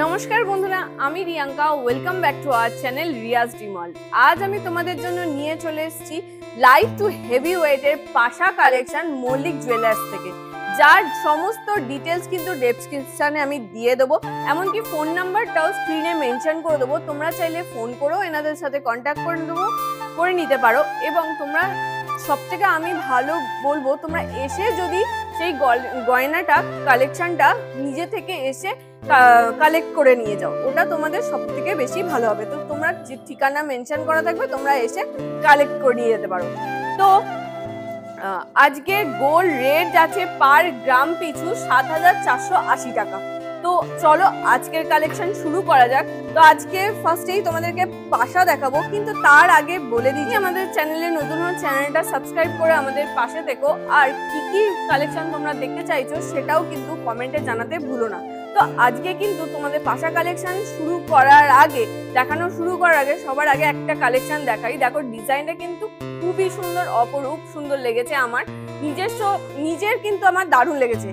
নমস্কার বন্ধুরা, আমি Riyanka. Welcome back to our channel Riyaz ডিমল। আজ আমি তোমাদের জন্য নিয়ে চলে এসেছি লাইট টু হেভি ওয়েটের পাশা কালেকশন মল্লিক জুয়েলার্স থেকে, যার সমস্ত ডিটেলস কিন্তু ডেসক্রিপশনে আমি দিয়ে দেবো, এমনকি ফোন নাম্বারটাও স্ক্রিনে মেনশন করে দেবো। তোমরা চাইলে ফোন করেও এনাদের সাথে কন্ট্যাক্ট করে নিতে পারো। এবং তোমরা সবথেকে আমি ভালো বলবো, তোমরা এসে যদি সেই গয়নাটা কালেকশনটা নিজে থেকে এসে কালেক্ট করে নিয়ে যাও, ওটা তোমাদের সব থেকে বেশি ভালো হবে। তো তোমরা যে ঠিকানা মেনশন করা থাকবে, তোমরা এসে কালেক্ট করে নিয়ে যেতে পারো। তো আজকে গোল্ড রেট আছে পার গ্রাম পিছু ৭,৪৮০ টাকা। তো চলো আজকের কালেকশন শুরু করা যাক। তো আজকে ফার্স্টেই তোমাদেরকে পাশা দেখাবো, কিন্তু তার আগে বলে দিচ্ছি আমাদের চ্যানেলে নতুন হওয়ার চ্যানেলটা সাবস্ক্রাইব করে আমাদের পাশে থেকো। আর কি কি কালেকশন তোমরা দেখতে চাইছো সেটাও কিন্তু কমেন্টে জানাতে ভুলো না। তো আজকে কিন্তু তোমাদের পাশা কালেকশন দেখানো শুরু করার আগে সবার আগে একটা কালেকশন দেখাই। দেখো ডিজাইনটা কিন্তু খুবই সুন্দর, অপরূপ সুন্দর লেগেছে আমার নিজের কিন্তু আমার দারুণ লেগেছে।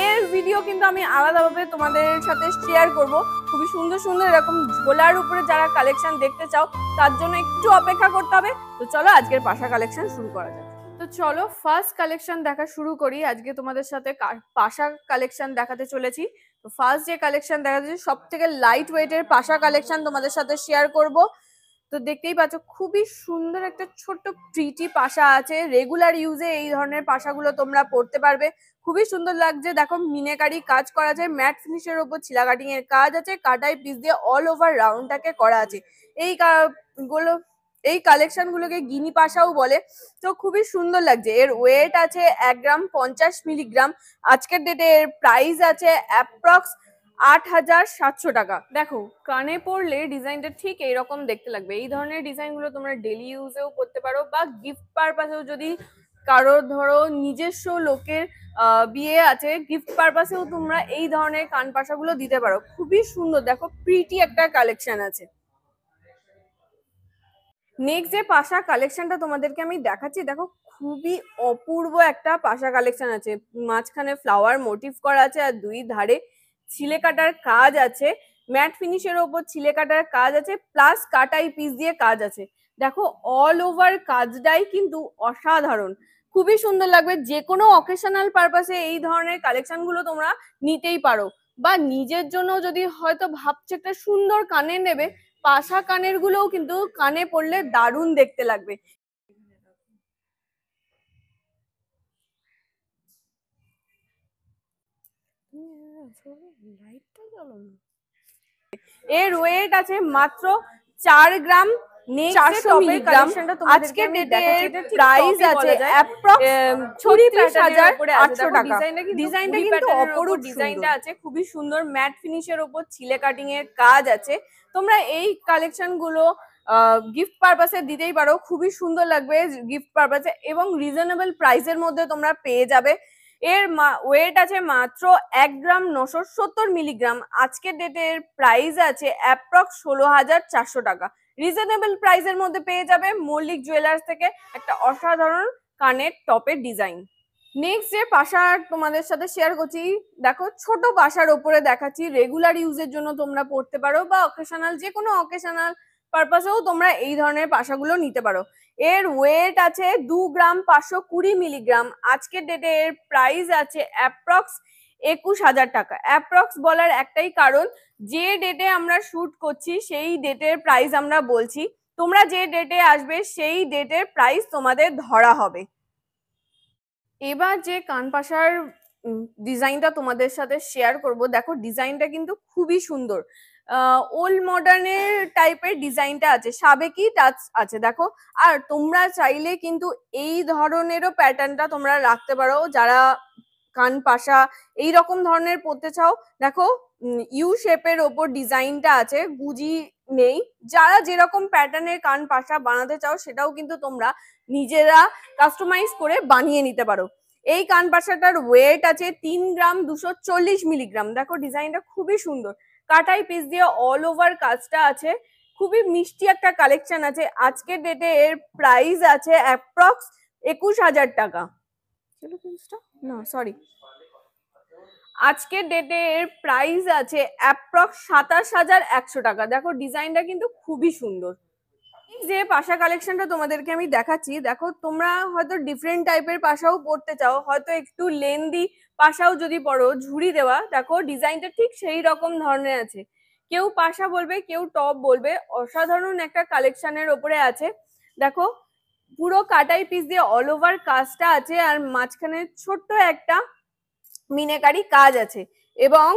এর ভিডিও কিন্তু আমি আলাদাভাবে তোমাদের সাথে শেয়ার করব। খুবই সুন্দর সুন্দর এরকম ঝোলার উপরে যারা কালেকশন দেখতে চাও, তার জন্য একটু অপেক্ষা করতে হবে। তো চলো আজকের পাশা কালেকশন শুরু করা যাক। তো চলো ফার্স্ট কালেকশন দেখা শুরু করি। আজকে তোমাদের সাথে পাশা কালেকশন দেখাতে চলেছি। তো ফার্স্ট যে কালেকশন দেখা যাচ্ছে, সব থেকে লাইট ওয়েটের পাশা কালেকশন তোমাদের সাথে শেয়ার করব। তো দেখতেই পাচ্ছ খুবই সুন্দর একটা ছোট্ট প্রিটি পাশা আছে। রেগুলার ইউজে এই ধরনের পাশাগুলো তোমরা পরতে পারবে, খুবই সুন্দর লাগছে। দেখো মিনেকারি কাজ করা আছে, ম্যাট ফিনিশের উপর ছিলা কাটিং এর কাজ আছে, কাটাই পিস দিয়ে অল ওভার রাউন্ডটাকে করা আছে। এই কালেকশন গুলোকে গিনি পাশাও বলে। তো খুবই সুন্দর লাগছে। এর ওয়েট আছে 1 গ্রাম 50 মিলিগ্রাম। আজকের ডেটে এর প্রাইস আছে অ্যাপ্রক্স ৮,৭০০ টাকা। দেখো কানে পরলে ডিজাইনটা ঠিক এইরকম দেখতে লাগবে। এই ধরনের ডিজাইনগুলো তোমরা ডেলি ইউজেও করতে পারো, বা গিফট পারপাসেও, যদি কারো ধরো নিজস্ব লোকের বিয়ে আছে, গিফট পারপাসেও তোমরা এই ধরনের কান পাশাগুলো দিতে পারো। খুবই সুন্দর, দেখো প্রিটি একটা কালেকশন আছে। নেক্সট যে পাশা কালেকশনটা তোমাদেরকে আমি দেখাচ্ছি, দেখো খুবই অপূর্ব একটা পাশা কালেকশন আছে। মাঝখানে ফ্লাওয়ার মোটিভ করা আছে, আর দুই ধারে ছিলে কাটার কাজ আছে। ম্যাট ফিনিশের ওপর ছিলে কাটার কাজ আছে, প্লাস কাটাই পিস দিয়ে কাজ আছে। দেখো অল ওভার কাজটাই কিন্তু অসাধারণ, খুবই সুন্দর লাগবে। যে কোনো অকেশনাল পারপাসে এই ধরনের কালেকশন গুলো তোমরা নিতেই পারো, বা নিজের জন্য যদি হয়তো ভাবছো একটা সুন্দর কানের নেবে, পাশা কানের গুলোও কিন্তু কানে পড়লে দারুণ দেখতে লাগবে। এর ওয়েট আছে মাত্র ৪ গ্রাম 400 মিলিগ্রাম। আজকের ডেটে প্রাইস আছে অ্যাপ্রক্স ৩৬,৮০০ টাকা। ডিজাইনটা কিন্তু অপরূপ ডিজাইনটা আছে, খুবই সুন্দর। ম্যাট ফিনিশের ওপর ছিলে কাটিং এর কাজ আছে। তোমরা এই কালেকশন গুলো গিফট পারপাসে দিতেই পারো, খুবই সুন্দর লাগবে গিফট পারপাসে, এবং রিজনেবল প্রাইসের মধ্যে তোমরা পেয়ে যাবে। এর ওয়েট আছে মাত্র 1 গ্রাম 970 মিলিগ্রাম। আজকের ডেটের প্রাইস আছে অ্যাপ্রক্স ১৬,৪০০ টাকা। রিজনেবল প্রাইসের মধ্যে পেয়ে যাবে মল্লিক জুয়েলার্স থেকে একটা অসাধারণ কানের টপের ডিজাইন। নেক্সট যে পাশা তোমাদের সাথে শেয়ার করছি, দেখো ছোট পাশার ওপরে দেখাচ্ছি। রেগুলার ইউজের জন্য তোমরা পড়তে পারো, বা অকেশনাল, যে কোনো অকেশনাল পারপাসেও তোমরা এই ধরনের পাশাগুলো নিতে পারো। এর ওয়েট আছে 2 গ্রাম 520 মিলিগ্রাম। আজকের ডেটে এর প্রাইস আছে অ্যাপ্রক্স ২১,০০০ টাকা। অ্যাপ্রক্স বলার একটাই কারণ, যে ডেটে আমরা শুট করছি সেই ডেটের প্রাইস আমরা বলছি। তোমরা যে ডেটে আসবে সেই ডেটের প্রাইস তোমাদের ধরা হবে। এবার যে কানপাশার ডিজাইনটা তোমাদের সাথে শেয়ার করব, দেখো ডিজাইনটা কিন্তু খুবই সুন্দর। ওল্ড মডার্নের টাইপের ডিজাইনটা আছে, সাবেকি টাচ আছে দেখো। আর তোমরা চাইলে কিন্তু এই ধরনেরও প্যাটার্নটা তোমরা রাখতে পারো, যারা কান পাশা এইরকম ধরনের পরতে চাও। দেখো ইউ শেপের ওপর ডিজাইনটা আছে, গুজি নেই। যারা যেরকম প্যাটার্নের কান পাশা বানাতে চাও, সেটাও কিন্তু তোমরা নিজেরা কাস্টমাইজ করে বানিয়ে নিতে পারো। এই কান পাশাটার ওয়েট আছে ৩ গ্রাম ২৪০ মিলিগ্রাম। দেখো ডিজাইনটা খুবই সুন্দর, কাটাই পিস দিয়ে অল ওভার কাজটা আছে। খুবই মিষ্টি একটা কালেকশন আছে। আজকের ডেটে এর প্রাইস আছে অ্যাপ্রক্স ২১,০০০ টাকা। না সরি, আজকের ডেটে এর প্রাইস আছে অ্যাপ্রক্স 27,100 টাকা। দেখো ডিজাইনটা কিন্তু খুবই সুন্দর। যে পাশা কালেকশনটা তোমাদেরকে আমি দেখাচ্ছি, দেখো তোমরা হয়তো ডিফারেন্ট টাইপের পাশাও পরতে চাও, হয়তো একটু লেন্দি পাশাও যদি পরো ঝুড়ি দেওয়া, দেখো ডিজাইনটা ঠিক সেই রকম ধরনের আছে। কেউ পাশা বলবে, কেউ টপ বলবে, অসাধারণ একটা কালেকশনের ওপরে আছে। দেখো পুরো কাটাই পিস দিয়ে অল ওভার কাজটা আছে, আর মাঝখানে ছোট্ট একটা মিনাকারি কাজ আছে, এবং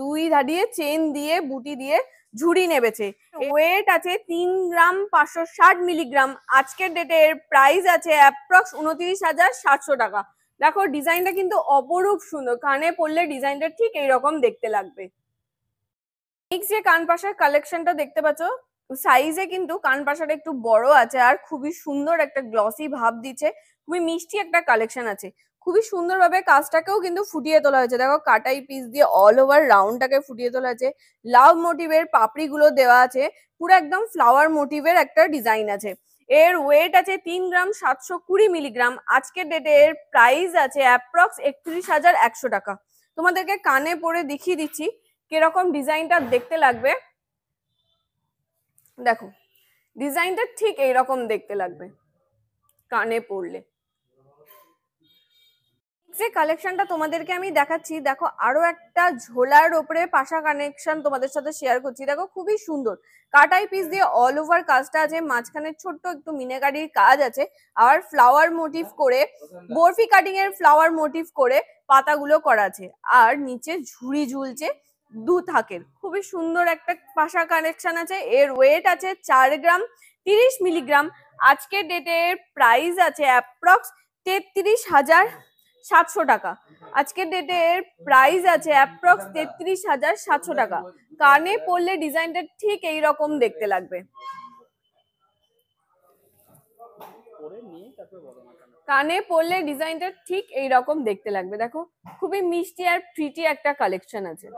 দুই ধারে চেন দিয়ে বুটি দিয়ে ঝুড়ি নেবেছে। ওয়েট আছে 3 গ্রাম 560 মিলিগ্রাম। আজকের ডেটে এর প্রাইস আছে অ্যাপ্রক্স 29,700 টাকা। দেখো ডিজাইনটা কিন্তু অপরূপ সুন্দর, কানে পরলে ডিজাইনটা ঠিক এইরকম দেখতে লাগবে। নেক্সট যে কানপাশার কালেকশনটা দেখতে পাচ্ছ, সাইজে কিন্তু কানপাশাটা একটু বড় আছে, আর খুবই সুন্দর একটা গ্লসি ভাব দিচ্ছে, খুবই মিষ্টি একটা কালেকশন আছে। খুবই সুন্দরভাবে কাজটাকেও কিন্তু ফুটিয়ে তোলা হয়েছে। দেখো কাটাই পিস দিয়ে অল ওভার রাউন্ডটাকে ফুটিয়ে তোলা হয়েছে, লাভ মোটিভের পাপড়ি গুলো দেওয়া আছে, পুরো একদম ফ্লাওয়ার মোটিভের একটা ডিজাইন আছে। এর ওয়েট আছে 3 গ্রাম 720 মিলিগ্রাম। আজকের ডেটে এর প্রাইস আছে অ্যাপ্রক্স 31,100 টাকা। তোমাদেরকে কানে পরে দেখিয়ে দিচ্ছি কিরকম ডিজাইনটা দেখতে লাগবে। দেখো ডিজাইনটা ঠিক এইরকম দেখতে লাগবে কানে পরলে। যে কালেকশনটা তোমাদেরকে আমি দেখাচ্ছি, দেখো আরো একটা ঝোলার ওপরে পাশা কানেকশন তোমাদের সাথে শেয়ার করছি। দেখো খুবই সুন্দর কাটাই পিস দিয়ে অল ওভার কাজটা আছে, মাঝখানে ছোট্ট একটু মিনাকারির কাজ আছে, আর ফ্লাওয়ার মোটিভ করে বরফি কাটিং এর ফ্লাওয়ার মোটিভ করে পাতাগুলো করা আছে, আর নিচে ঝুড়ি ঝুলছে দু থাকের। খুবই সুন্দর একটা পাশা কানেকশন আছে। এর ওয়েট আছে 4 গ্রাম 30 মিলিগ্রাম। আজকের ডেটে প্রাইস আছে অ্যাপ্রক্স 33,700 টাকা। আজকের ডেটে এর প্রাইস আছে অ্যাপ্রক্স 33,700 টাকা। কানে পরলে ডিজাইনটা ঠিক এইরকম দেখতে লাগবে। কানে পরলে ডিজাইনটা ঠিক এইরকম দেখতে লাগবে। দেখো খুবই মিষ্টি আর প্রিটি একটা কালেকশন আছে।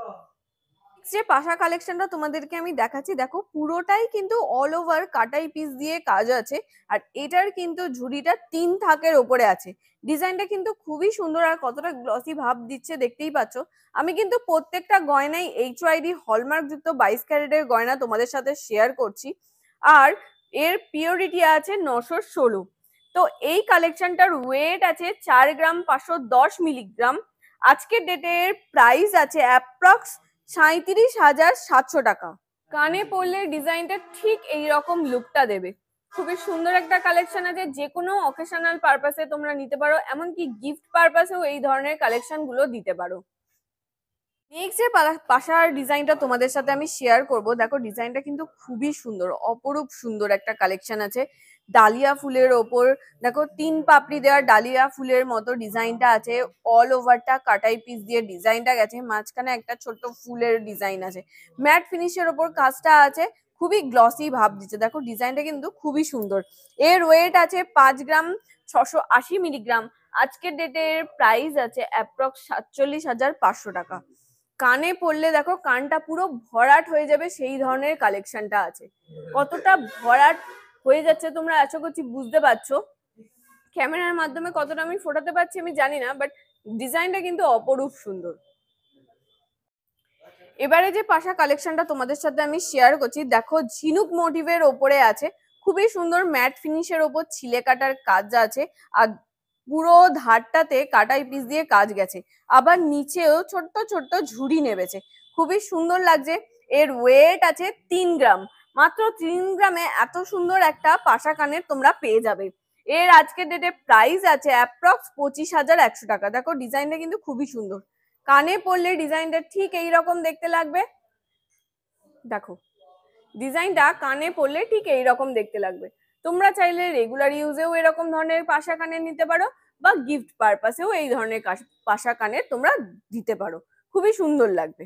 যে পাশা কালেকশনটা তোমাদেরকে আমি দেখাচ্ছি, দেখো পুরোটাই কিন্তু অল ওভার কাটাই পিস দিয়ে কাজ আছে, আর এটার কিন্তু ঝুড়িটা 3 থাকের ওপরে আছে। ডিজাইনটা কিন্তু খুবই সুন্দর, আর কতটা গ্লসি ভাব দিচ্ছে দেখতেই পাচ্ছ। আমি কিন্তু প্রত্যেকটা গয়নাই HYD হলমার্ক যুক্ত 22 ক্যারেটের গয়না তোমাদের সাথে শেয়ার করছি, আর এর পিওরিটি আছে 916। তো এই কালেকশনটার ওয়েট আছে 4 গ্রাম 510 মিলিগ্রাম। আজকের ডেটের প্রাইস আছে অ্যাপ্রক্স 37,700 টাকা। কানে পরলে ডিজাইনটা ঠিক এইরকম লুকটা দেবে। খুবই সুন্দর একটা কালেকশন আছে, যে কোনো অকেশনাল পারপাসে তোমরা নিতে পারো, এমনকি গিফট পারপাসেও এই ধরনের কালেকশন গুলো দিতে পারো। নেক্সট যে পাশার ডিজাইনটা তোমাদের সাথে আমি শেয়ার করব, দেখো ডিজাইনটা কিন্তু খুবই সুন্দর, অপরূপ সুন্দর একটা কালেকশন আছে। ডালিয়া ফুলের ওপর দেখো 3 পাপড়ি দেওয়া ডালিয়া ফুলের মতো ডিজাইনটা আছে, অল ওভারটা কাটাই পিস দিয়ে ডিজাইনটা গেছে, মাঝখানে একটা ছোট্ট ফুলের ডিজাইন আছে, ম্যাট ফিনিশের ওপর কাজটা আছে, খুবই গ্লসি ভাব দিচ্ছে। দেখো ডিজাইনটা কিন্তু খুবই সুন্দর। এর ওয়েট আছে 5 গ্রাম 680 মিলিগ্রাম। আজকের ডেটের প্রাইস আছে অ্যাপ্রক্স 47,500 টাকা। কানে পরলে দেখো কানটা পুরো ভরাট হয়ে যাবে, সেই ধরনের কালেকশনটা আছে। কতটা ভরাট হয়ে যাচ্ছে তোমরা আশা করছি বুঝতে পারছো। ক্যামেরার মাধ্যমে কতটা আমি ফোটাতে পারছি আমি জানি না, বাট ডিজাইনটা কিন্তু অপরূপ সুন্দর। এবারে যে পাশা কালেকশনটা তোমাদের সাথে আমি শেয়ার করছি, দেখো ঝিনুক মোটিভের ওপরে আছে, খুবই সুন্দর ম্যাট ফিনিশের ওপর ছিলে কাটার কাজ আছে, আর পুরো ধারটাতে কাটাই পিস দিয়ে কাজ গেছে, আবার নিচেও ছোট্ট ছোট্ট ঝুড়ি নেবেছে, খুবই সুন্দর লাগছে। এর ওয়েট আছে 3 গ্রাম। মাত্র 3 গ্রামে এত সুন্দর একটা পাশা কানের তোমরা পেয়ে যাবে। এর আজকের ডেটে প্রাইস আছে অ্যাপ্রক্স 25,100 টাকা। দেখো ডিজাইনটা কিন্তু খুবই সুন্দর, কানে পরলে ডিজাইনটা ঠিক এইরকম দেখতে লাগবে। দেখো ডিজাইনটা কানে পরলে ঠিক এইরকম দেখতে লাগবে। তোমরা চাইলে রেগুলার ইউজেও এরকম ধরনের পাশা কানের নিতে পারো, বা গিফট পারপাসেও এই ধরনের পাশা কানের তোমরা দিতে পারো, খুবই সুন্দর লাগবে।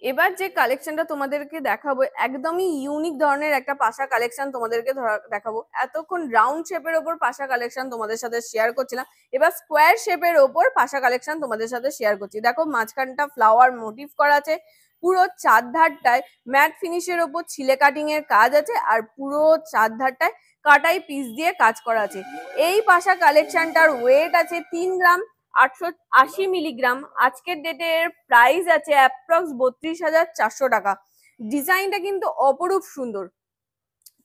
এবার যে কালেকশনটা তোমাদেরকে দেখাবো একদমই ইউনিক ধরনের একটা পাশা কালেকশন তোমাদেরকে দেখাবো। এতক্ষণ রাউন্ড শেপের ওপর পাশা কালেকশন তোমাদের সাথে শেয়ার করছিলাম, এবার স্কোয়ার শেপের ওপর পাশা কালেকশন তোমাদের সাথে শেয়ার করছি। দেখো মাঝখানটা ফ্লাওয়ার মোটিভ করা আছে, পুরো চারধারটায় ম্যাট ফিনিশের ওপর ছিলে কাটিং এর কাজ আছে, আর পুরো চারধারটায় কাটাই পিস দিয়ে কাজ করা আছে। এই পাশা কালেকশনটার ওয়েট আছে 3 গ্রাম 880 মিলিগ্রাম। আজকের ডেটের প্রাইস আছে অ্যাপ্রক্স 32,400 টাকা। ডিজাইনটা কিন্তু অপরূপ সুন্দর।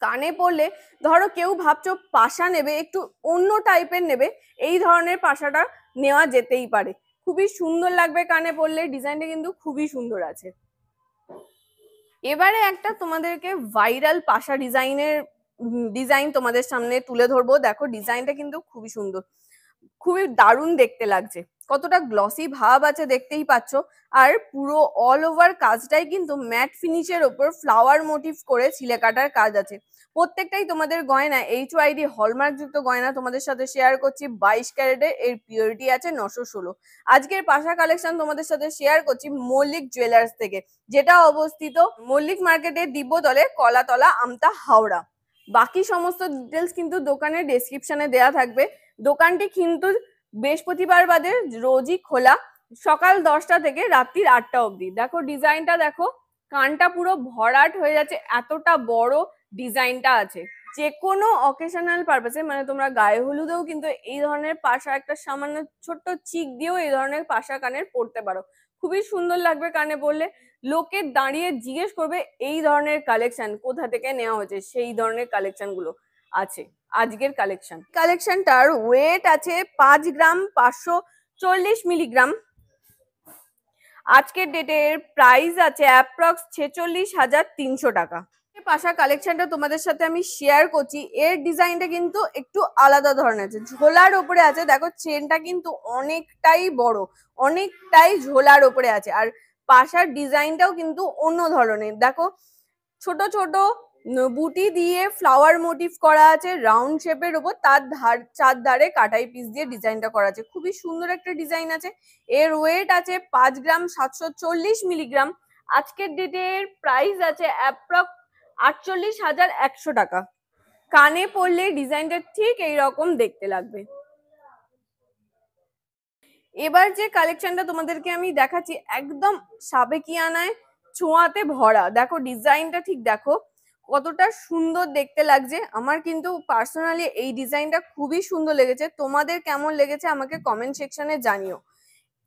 কানে পড়লে ধরো কেউ ভাবছো পাশা নেবে, একটু অন্য টাইপের নেবে, এই ধরনের পাশাটা নেওয়া যেতেই পারে। খুবই সুন্দর লাগবে কানে পড়লে, ডিজাইনটা কিন্তু খুবই সুন্দর আছে। এবারে একটা তোমাদেরকে ভাইরাল পাশা ডিজাইন তোমাদের সামনে তুলে ধরবো। দেখো ডিজাইনটা কিন্তু খুবই সুন্দর, খুবই দারুণ দেখতে লাগছে, কতটা গ্লসি ভাব আছে দেখতেই পাচ্ছ। আর পুরো অল ওভার কাজটাই কিন্তু ম্যাট ফিনিশের ওপর ফ্লাওয়ার মোটিভ করে ছিলে কাটার কাজ আছে। প্রত্যেকটাই তোমাদের গয়না HYD হলমার্ক যুক্ত গয়না তোমাদের সাথে শেয়ার করছি। 22 ক্যারেটের, এর পিওরিটি আছে 916। আজকের পাশা কালেকশন তোমাদের সাথে শেয়ার করছি মল্লিক জুয়েলার্স থেকে, যেটা অবস্থিত মল্লিক মার্কেটের দিব্যতলে, কলাতলা, আমতা, হাওড়া। বাকি সমস্ত ডিটেলস কিন্তু দোকানের ডেসক্রিপশনে দেওয়া থাকবে। দোকানটি কিন্তু বৃহস্পতিবার বাদে রোজই খোলা, সকাল 10টা থেকে রাত্রি 8টা অবধি। দেখো ডিজাইনটা দেখো, কানটা পুরো ভরাট হয়ে যাচ্ছে, এতটা বড় ডিজাইনটা আছে। যে কোনো অকেশনাল পারপাসে, মানে তোমরা গায়ে হলুদেও কিন্তু এই ধরনের পাশা, একটা সামান্য ছোট্ট চিক দিয়েও এই ধরনের পাশা কানের পরতে পারো। খুবই সুন্দর লাগবে কানে পরলে। লোকে দাঁড়িয়ে জিজ্ঞেস করবে এই ধরনের কালেকশন কোথা থেকে নেওয়া হয়েছে, সেই ধরনের কালেকশন গুলো আছে আজকের কালেকশনটার ওয়েট আছে 5 গ্রাম 540 মিলিগ্রাম। আজকের ডেটের প্রাইস আছে অ্যাপ্রক্স 46,300 টাকা। পাশা কালেকশনটা তোমাদের সাথে আমি শেয়ার করছি। এর ডিজাইনটা কিন্তু একটু আলাদা ধরনের আছে, ঝোলার ওপরে আছে। দেখো চেনটা কিন্তু অনেকটাই বড়, অনেকটাই ঝোলার ওপরে আছে। আর পাশার ডিজাইনটাও কিন্তু অন্য ধরনের। দেখো ছোট ছোট বুটি দিয়ে ফ্লাওয়ার মোটিভ করা আছে রাউন্ড শেপের উপর, তার চারধারে কাটাই পিস দিয়ে ডিজাইনটা করা আছে। খুবই সুন্দর একটা ডিজাইন আছে। এর ওয়েট আছে 5 গ্রাম 740 মিলিগ্রাম। আজকের ডেটের প্রাইস আছে অ্যাপ্রক্স 48,100 টাকা। কানে পরলে ডিজাইনটা ঠিক এইরকম দেখতে লাগবে। এবার যে কালেকশনটা তোমাদেরকে আমি দেখাচ্ছি একদম সাবেকিয়ানায় ছোঁয়াতে ভরা। দেখো ডিজাইনটা ঠিক দেখো কতটা সুন্দর দেখতে লাগছে। আমার কিন্তু পার্সোনালি এই ডিজাইনটা খুবই সুন্দর লেগেছে। তোমাদের কেমন লেগেছে আমাকে কমেন্ট সেকশনে জানিও।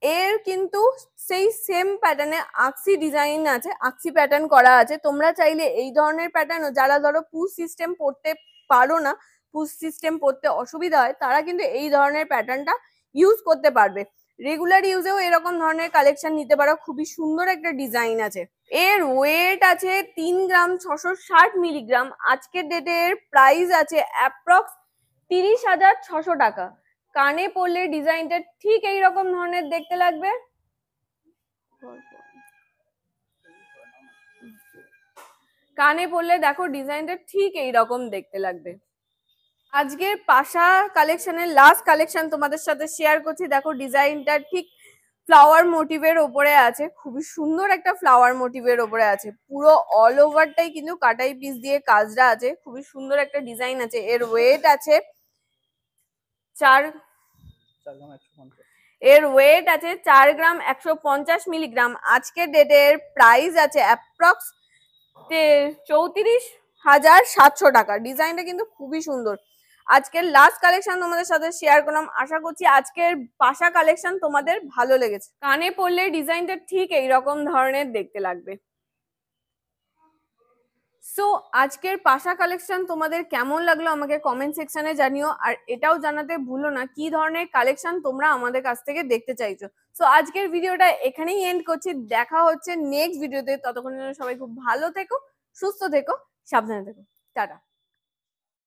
এর কিন্তু সেই সেম প্যাটার্নে আকসি ডিজাইন আছে, আকসি প্যাটার্ন করা আছে। তোমরা চাইলে এই ধরনের প্যাটার্নও, যারা ধরো পুশ সিস্টেম পড়তে পারো না, পুশ সিস্টেম পড়তে অসুবিধা হয়, তারা কিন্তু এই ধরনের প্যাটার্নটা ইউজ করতে পারবে। রেগুলার ইউজেও এরকম ধরনের কালেকশন নিতে পারো। খুবই সুন্দর একটা ডিজাইন আছে। এর ওয়েট আছে 3 গ্রাম 660 মিলিগ্রাম। আজকের ডেটের প্রাইস আছে অ্যাপ্রক্স 30,600 টাকা। কানে পরলে ডিজাইনটা ঠিক এইরকম ধরনের দেখতে লাগবে। কানে পরলে দেখো ডিজাইনটা ঠিক এইরকম দেখতে লাগবে। আজকের পাশা কালেকশনের লাস্ট কালেকশন তোমাদের সাথে শেয়ার করছি। দেখো ডিজাইনটা ঠিক ফ্লাওয়ার মোটিভের ওপরে আছে, খুবই সুন্দর একটা ফ্লাওয়ার মোটিভের ওপরে আছে। পুরো অল ওভারটাই কিন্তু কাটাই পিস দিয়ে কাজটা আছে, খুবই সুন্দর একটা ডিজাইন আছে। এর ওয়েট আছে 4 গ্রাম 150 মিলিগ্রাম। আজকের ডেটের প্রাইস আছে অ্যাপ্রক্স 34,700 টাকা। ডিজাইনটা কিন্তু খুবই সুন্দর। আজকের লাস্ট কালেকশন তোমাদের সাথে শেয়ার করলাম। আশা করছি আজকের পাশা কালেকশন তোমাদের ভালো লেগেছে। কানে পরলে ডিজাইনটা ঠিক এইরকম ধরনের দেখতে লাগবে। সো আজকের পাশা কালেকশন তোমাদের কেমন লাগলো আমাকে কমেন্ট সেকশনে জানিও। আর এটাও জানাতে ভুলো না কি ধরনের কালেকশন তোমরা আমাদের কাছ থেকে দেখতে চাইছো। সো আজকের ভিডিওটা এখানেই এন্ড করছি। দেখা হচ্ছে নেক্সট ভিডিওতে। ততক্ষণের জন্য সবাই খুব ভালো থেকো, সুস্থ থেকো, সাবধানে থেকো। টাটা।